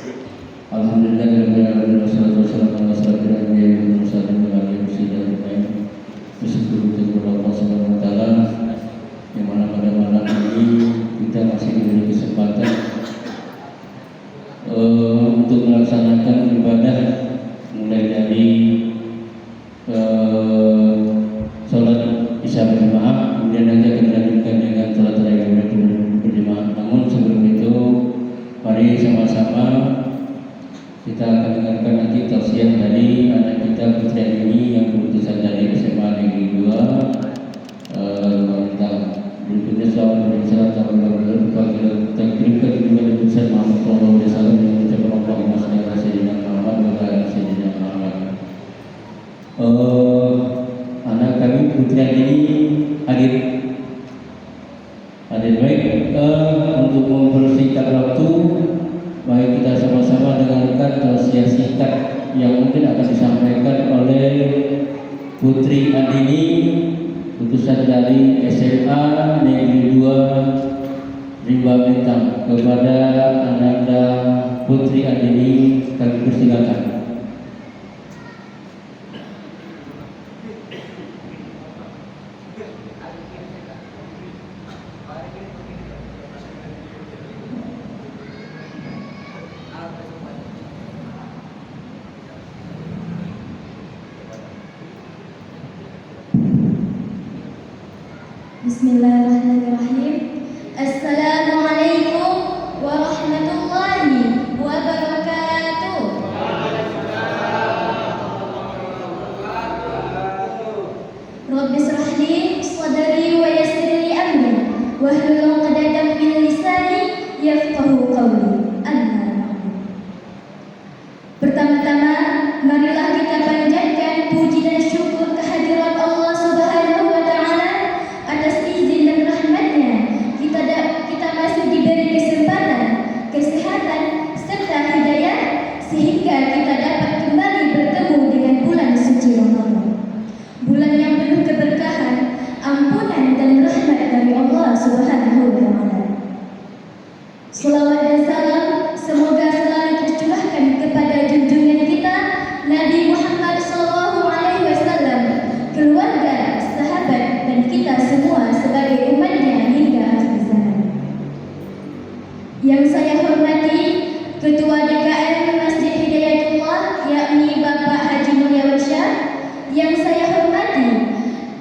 Alhamdulillahirabbil alamin wassalatu wassalamu ala asyrofil anbiya'i wal mursalin wa ala alihi wasallam. Bersyukur kepada Allah Subhanahu wa taala yang mana pada malam ini kita masih diberi kesempatan untuk melaksanakan ibadah mulai dari sholat isya berjamaah, kemudian nanti akan dilanjutkan dengan sholat tarawih berjamaah. Namun sebelum itu, mari sama-sama kita akan dengarkan nanti tausiah dari anak kita Putri ini yang keputusan dari SMA Negeri 2 tentang berikutnya selama berbicara tahun lalu takdir kedua keputusan Muhammad Sallallahu Alaihi Wasallam yang mengucapkan Allahumma shalli ala sayyidina Muhammad wa ala ali sayyidina Muhammad. Anak kami Putri ini hadir baik. Untuk mempersingkat waktu, mari kita sama-sama dengarkan tausiah singkat yang mungkin akan disampaikan oleh Putri Andini, utusan dari SMA Negeri 2 Rimba Bintang. Kepada Ananda Putri Andini kami persilakan. Bismillahirrahmanirrahim. Assalamualaikum warahmatullahi wabarakatuh. Rabbi shrah li sadri wa yassir li amri wahlul 'uqdatam min lisani yafqahu qawli. Pertama-tama, marilah kita panjatkan puji dan syukur kehadirat Allah Subhanahu wa taala atas izin dan rahmatnya kita masih diberi kesempatan, kesehatan serta hidayah sehingga kita dapat kembali bertemu dengan bulan suci Ramadan. Bulan yang penuh keberkahan, ampunan dan rahmat dari Allah Subhanahu wa taala. Selawat dan salam semoga selalu tercurahkan kepada junjungan kita Nabi Muhammad SAW, keluarga, sahabat, dan kita semua sebagai umatnya hingga akhir zaman. Yang saya hormati Ketua DKM Masjid Hidayatullah, yakni Bapak Haji Mulyawasyah. Yang saya hormati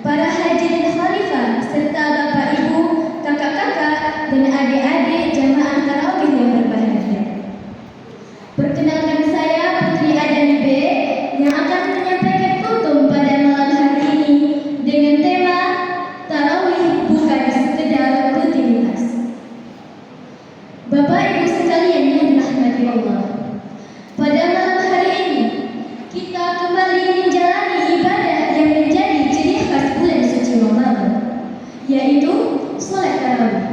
para hadirin khalifah serta Bapak Ibu, kakak-kakak, dan adik-adik jamaah tarawih yang berbahagia. Perkenalkan saya Putri Adani B yang akan menyampaikan kultum pada malam hari ini dengan tema tarawih bukan sekedar rutinitas. Bapak Ibu sekalian yang dirahmati Allah, pada malam hari ini kita kembali menjalani ibadah yang menjadi ciri khas bulan suci Ramadan, yaitu sholat tarawih.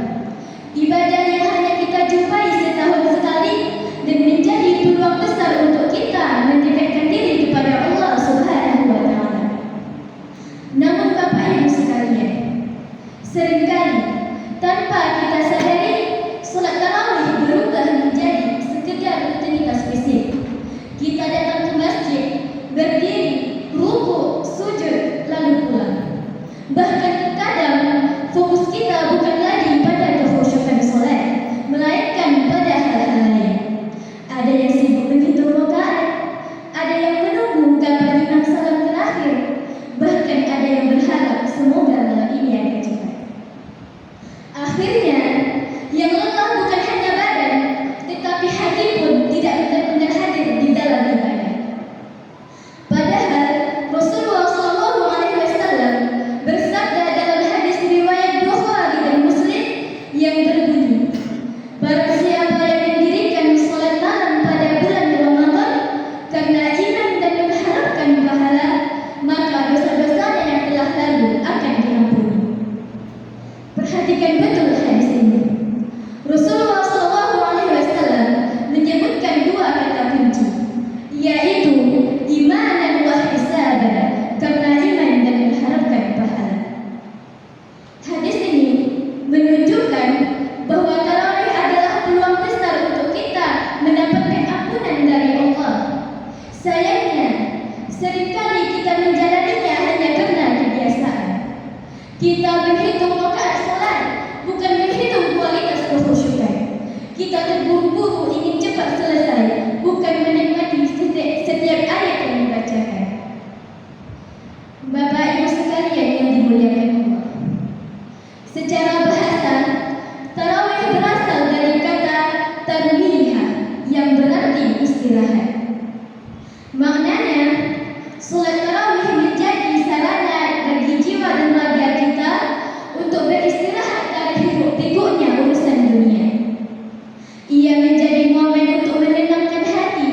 Ibadah yang hanya kita jumpai setahun sekali dan menjadi peluang Sayangnya, seringkali kita menjalaninya hanya karena kebiasaan. Kita berhitung rakaat salat, bukan berhitung kualitas kekhusyukan. Kita terburu-buru ingin cepat selesai, bukan menikmati setiap ayat yang dibacakan. Bapak Ibu sekalian yang dimuliakan Allah, secara bahasa, tarawih berasal dari kata tarwihah yang berarti istirahat. Maknanya, sholat tarawih menjadi sarana bagi jiwa dan raga kita untuk beristirahat dari hiruk-pikuknya urusan dunia. Ia menjadi momen untuk menenangkan hati,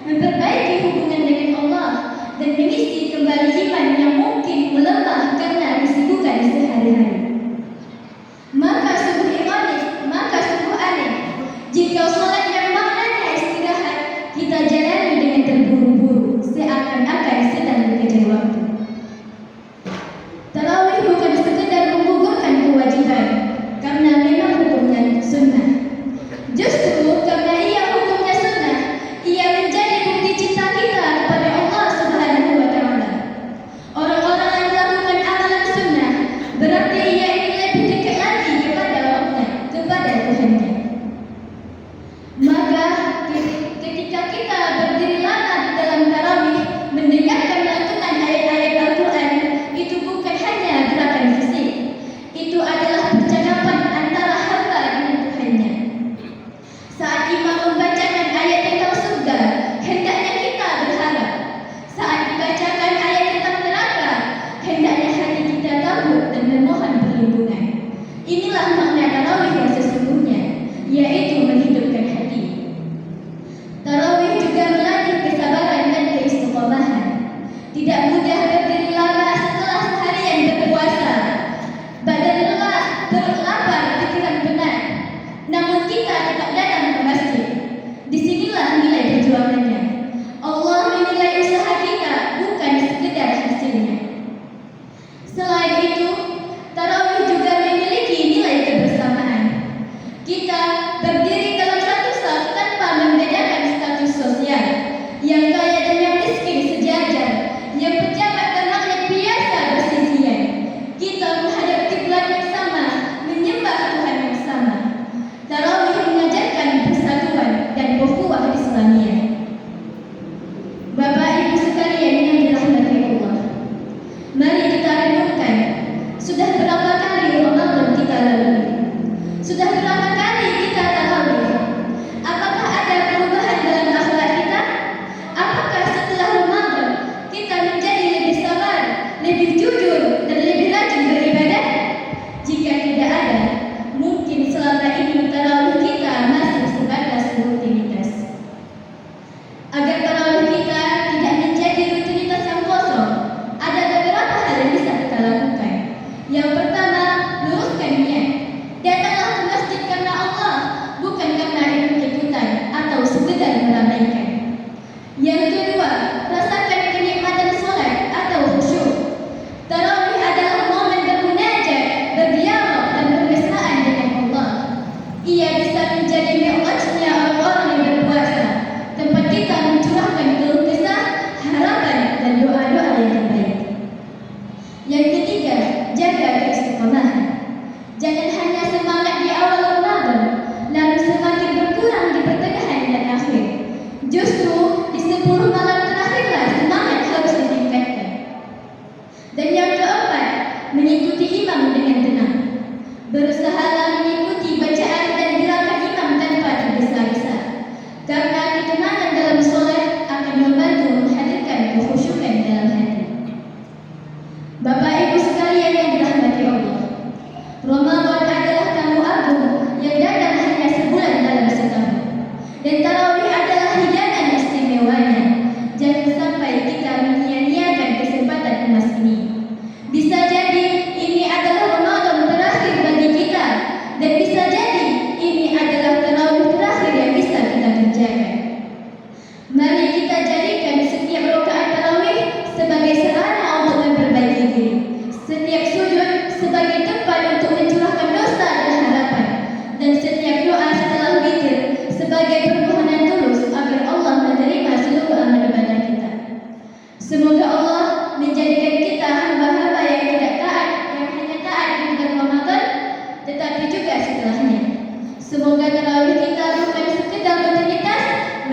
memperbaiki hubungan dengan Allah, dan mengisi kembali iman yang mungkin melemah karena kesibukan sehari-hari. Maka sungguh aneh jika sholat yang maknanya istirahat kita jalani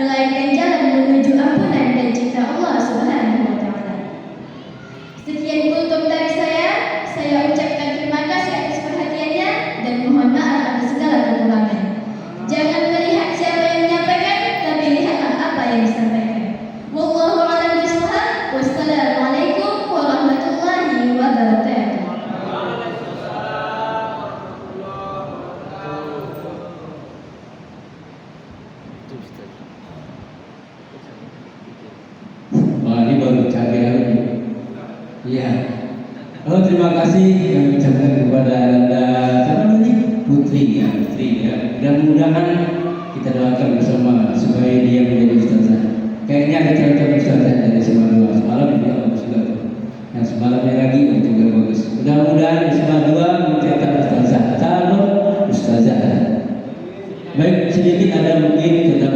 melainkan jalan menuju ampunan dan cinta Allah Subhanahu wa taala. Sekian kultum dari saya ucapkan terima kasih atas perhatiannya dan mohon maaf atas segala kekurangan. Jangan melihat siapa yang menyampaikan, tapi lihatlah apa yang disampaikan. Wallahu a'lam bishawab. Wassalamualaikum warahmatullahi wabarakatuh. Wah, ini baru cabai lagi. Iya. Oh, terima kasih kami ucapkan kepada Anda, siapa namanya? Putri ya. Mudah-mudahan kita doakan bersama supaya dia menjadi ustazah. Kayaknya ada cocok ustazah dari Semadua. Semalam dia bagus juga tuh. Yang semalamnya lagi juga bagus. Mudah-mudahan di Semadua mencetak ustazah. Calon ustazah. Baik, sedikit ada mungkin